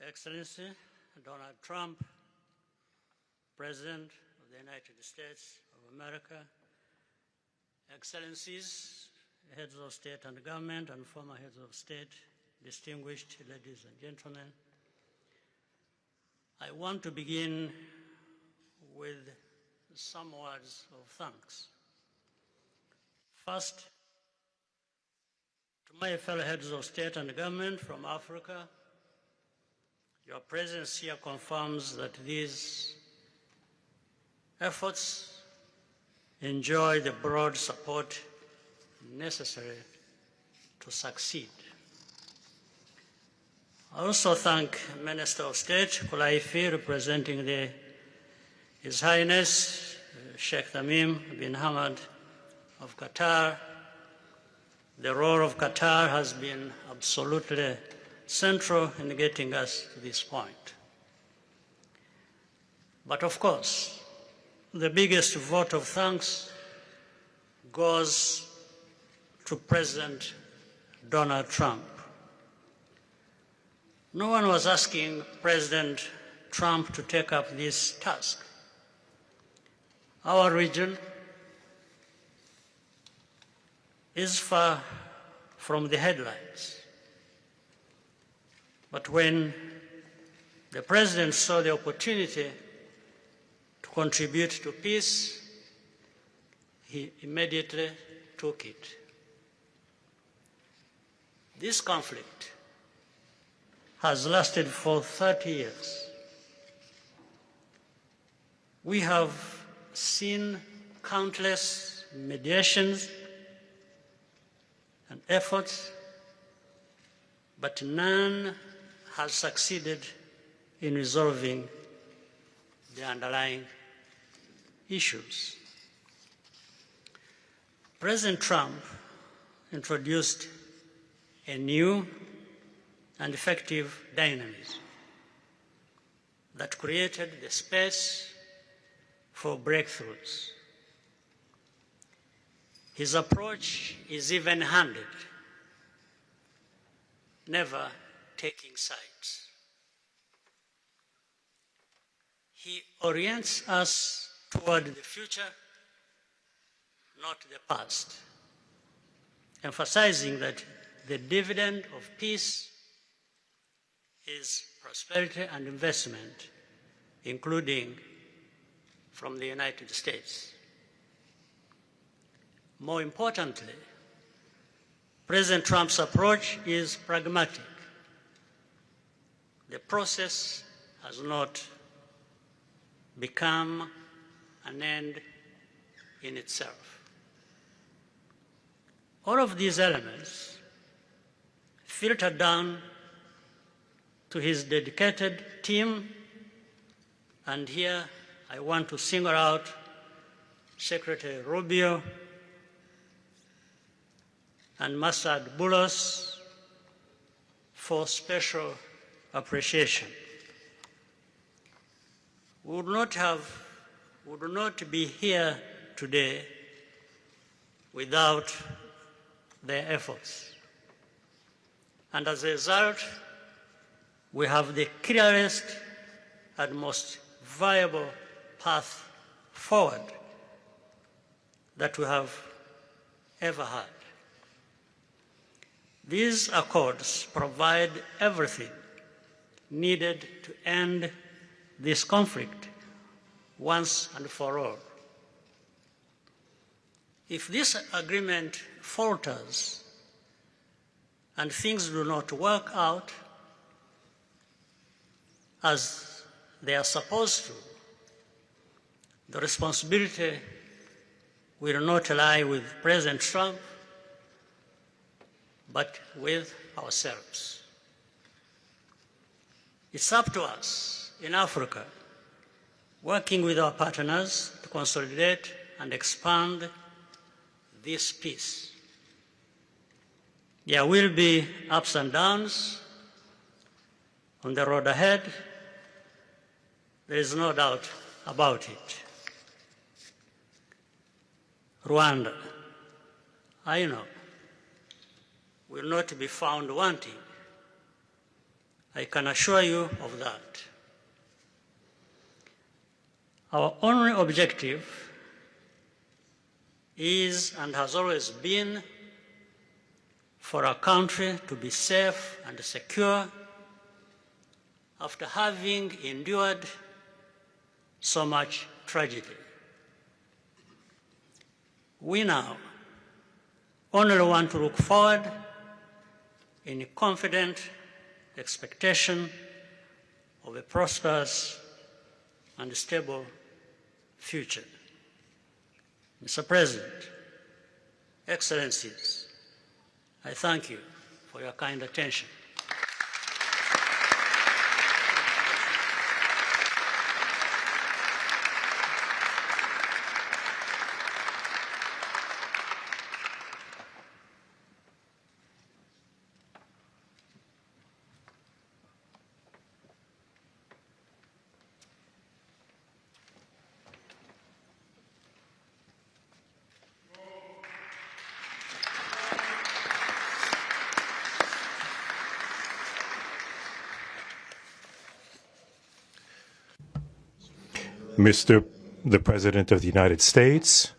Excellency Donald Trump, President of the United States of America, Excellencies, heads of state and government and former heads of state, distinguished ladies and gentlemen, I want to begin with some words of thanks. First, to my fellow heads of state and government from Africa, your presence here confirms that these efforts enjoy the broad support necessary to succeed. I also thank Minister of State Kulaifi, representing His Highness Sheikh Tamim bin Hamad of Qatar. The role of Qatar has been absolutely central in getting us to this point. But of course, the biggest vote of thanks goes to President Donald Trump. No one was asking President Trump to take up this task. Our region is far from the headlines. But when the President saw the opportunity to contribute to peace, he immediately took it. This conflict has lasted for 30 years. We have seen countless mediations and efforts, but none has succeeded in resolving the underlying issues. President Trump introduced a new and effective dynamism that created the space for breakthroughs. His approach is even-handed, never taking sides. He orients us toward the future, not the past, emphasizing that the dividend of peace is prosperity and investment, including from the United States. More importantly, President Trump's approach is pragmatic. The process has not become an end in itself. All of these elements filter down to his dedicated team, and here I want to single out Secretary Rubio and Masad Boulos for special appreciation. We would not be here today without their efforts. And as a result, we have the clearest and most viable path forward that we have ever had. These accords provide everything needed to end this conflict once and for all. If this agreement falters and things do not work out as they are supposed to, the responsibility will not lie with President Trump, but with ourselves. It's up to us in Africa, working with our partners to consolidate and expand this peace. There will be ups and downs on the road ahead. There is no doubt about it. Rwanda, I know, will not be found wanting I can assure you of that. Our only objective is and has always been for our country to be safe and secure after having endured so much tragedy. We now only want to look forward in confident expectation of a prosperous and stable future. Mr. President, Excellencies, I thank you for your kind attention. Mr. the President of the United States,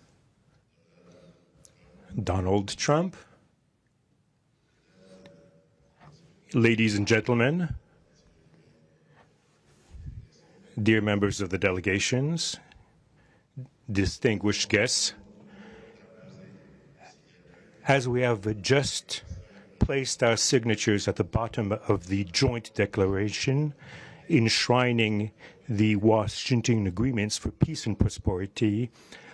Donald Trump, ladies and gentlemen, dear members of the delegations, distinguished guests, as we have just placed our signatures at the bottom of the joint declaration enshrining the Washington agreements for peace and prosperity,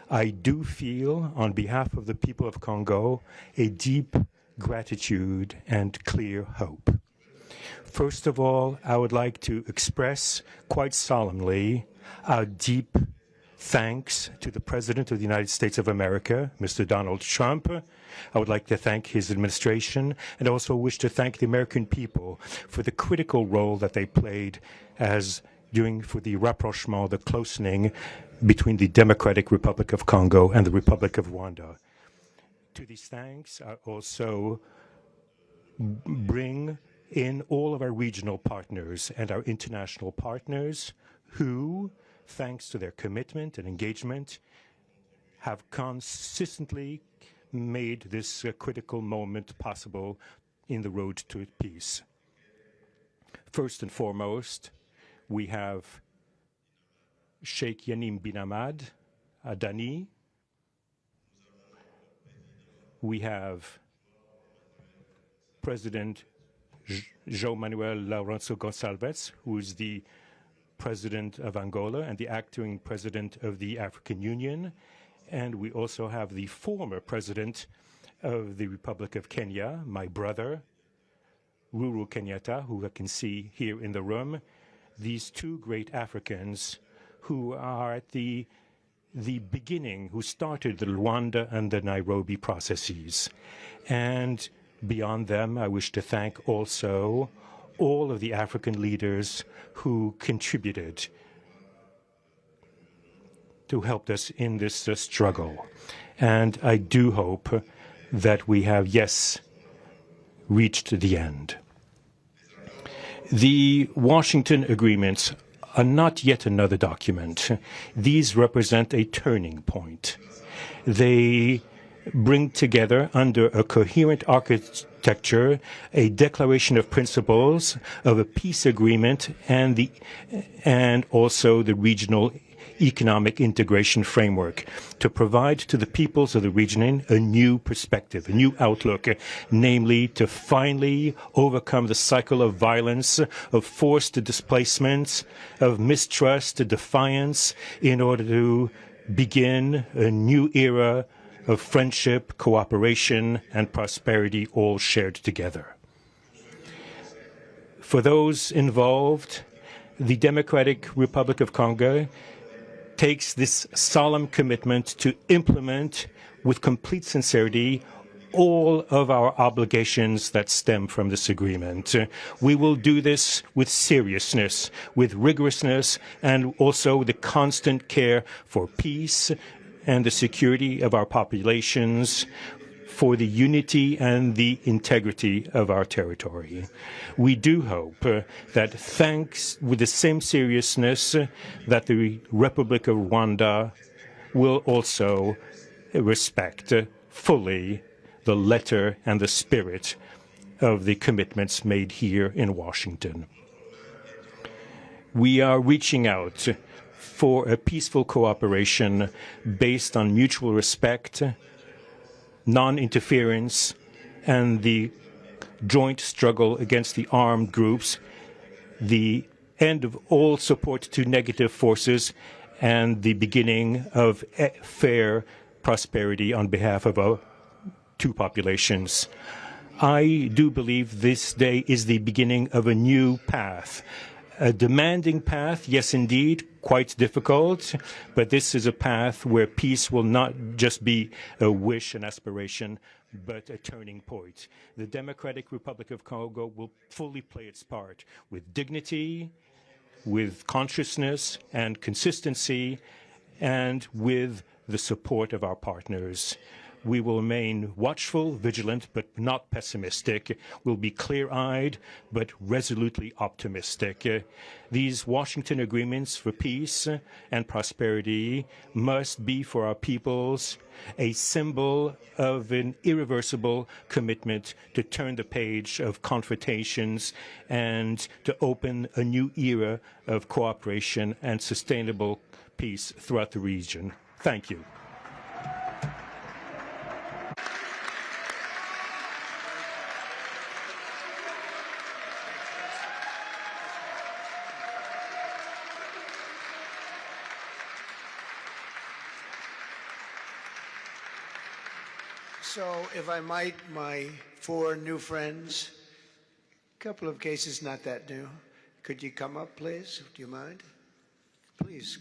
I do feel, on behalf of the people of Congo, a deep gratitude and clear hope. First of all, I would like to express quite solemnly our deep thanks to the President of the United States of America, Mr. Donald Trump. I would like to thank his administration and also wish to thank the American people for the critical role that they played for the rapprochement, the closening between the Democratic Republic of Congo and the Republic of Rwanda. To these thanks, I also bring in all of our regional partners and our international partners who, thanks to their commitment and engagement, have consistently made this critical moment possible in the road to peace. First and foremost, we have Sheikh Yanim bin Ahmad Adani. We have President João Manuel Lourenço Gonçalves, who is the President of Angola and the acting President of the African Union. And we also have the former President of the Republic of Kenya, my brother, Uhuru Kenyatta, who I can see here in the room. These two great Africans who are at the beginning, who started the Rwanda and the Nairobi processes. And beyond them, I wish to thank also all of the African leaders who contributed to help us in this struggle. And I do hope that we have, yes, reached the end. The Washington agreements are not yet another document. These represent a turning point. They bring together under a coherent architecture a declaration of principles of a peace agreement and also the regional economic integration framework to provide to the peoples of the region a new perspective, a new outlook, namely to finally overcome the cycle of violence, of forced displacement, of mistrust, defiance, in order to begin a new era of friendship, cooperation, and prosperity all shared together. For those involved, the Democratic Republic of Congo takes this solemn commitment to implement with complete sincerity all of our obligations that stem from this agreement. We will do this with seriousness, with rigorousness, and also the constant care for peace and the security of our populations, for the unity and the integrity of our territory. We do hope that thanks with the same seriousness that the Republic of Rwanda will also respect fully the letter and the spirit of the commitments made here in Washington. We are reaching out for a peaceful cooperation based on mutual respect, non-interference, and the joint struggle against the armed groups, the end of all support to negative forces, and the beginning of fair prosperity on behalf of our two populations. I do believe this day is the beginning of a new path. A demanding path, yes, indeed, quite difficult, but this is a path where peace will not just be a wish, an aspiration, but a turning point. The Democratic Republic of Congo will fully play its part with dignity, with consciousness and consistency, and with the support of our partners. We will remain watchful, vigilant, but not pessimistic. We'll be clear-eyed, but resolutely optimistic. These Washington agreements for peace and prosperity must be for our peoples a symbol of an irreversible commitment to turn the page of confrontations and to open a new era of cooperation and sustainable peace throughout the region. Thank you. So, if I might, my four new friends, a couple of cases not that new, could you come up, please? Do you mind? Please.